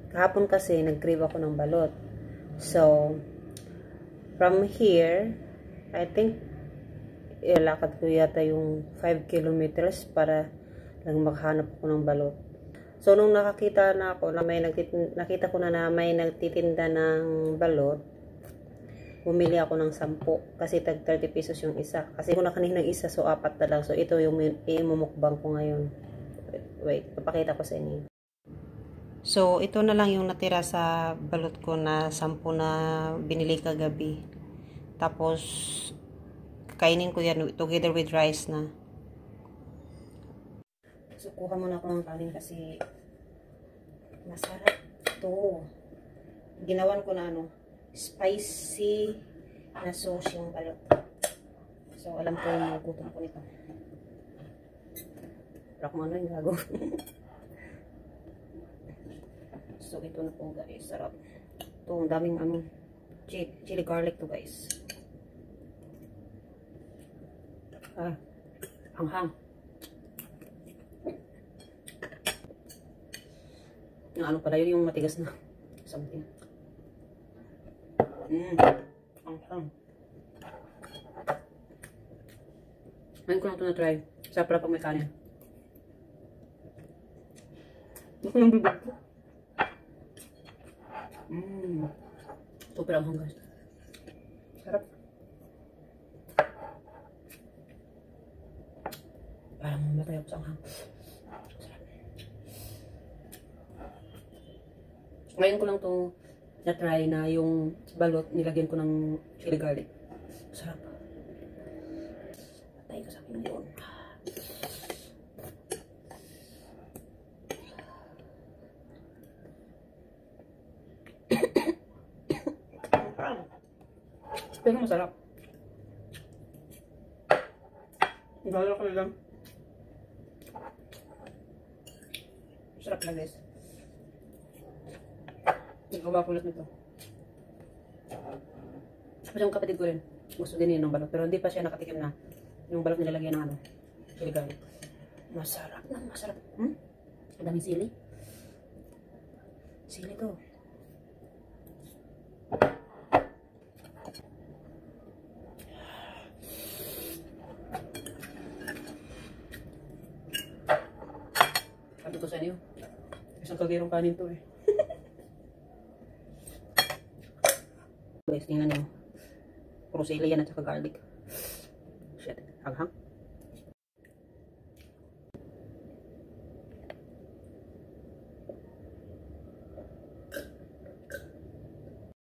Kahapon kasi, nag-crave ako ng balot. So, from here, I think, ilakad ko yata yung 5 kilometers para lang makahanap ako ng balot. So, nung nakakita na ako, na nakita ko na may nagtitinda ng balot, bumili ako ng 10 kasi tag 30 pesos yung isa. Kasi kung nakaninang isa, so 4 na lang. So, ito yung imumukbang ko ngayon. Wait, papakita ko sa inyo. So, ito na lang yung natira sa balot ko na 10 na binili kagabi. Tapos, kainin ko yan together with rice na. So, kuha muna ako ng kanin kasi masarap to. Ginawan ko na spicy na sauce yung balot. So, alam ko yung gutom ko nito. Pero kung ano yung gago. So, ito na po guys. Sarap. Ito, ang daming chili garlic to guys. Hanghang. Yung pala yun, yung matigas na something. Hanghang. Ngayon ko lang ito na-try. Sarap pala pag may kanin. Ito yung bibig ko. Super ang hanggang. Sarap. Parang matay ako sa anghang. Sarap. Ngayon ko lang itong na-try na yung balot, nilagyan ko ng chili garlic. Sarap. Patay ko sa akin yun. Pero masarap. Gala ko lang. Sarap lang guys. Nagawa ko ulit nito. Kasi yung kapatid ko rin, gusto din yun ng balot. Pero hindi pa siya nakatikim na yung balot nilalagyan ng chili garlic. Masarap na, masarap. Ang daming sili. Sili to. Sabi ko sa inyo, isang kagirong kanin to eh. Guys, tingnan nyo. Puro sili yan at saka garlic. Shit, hanghang.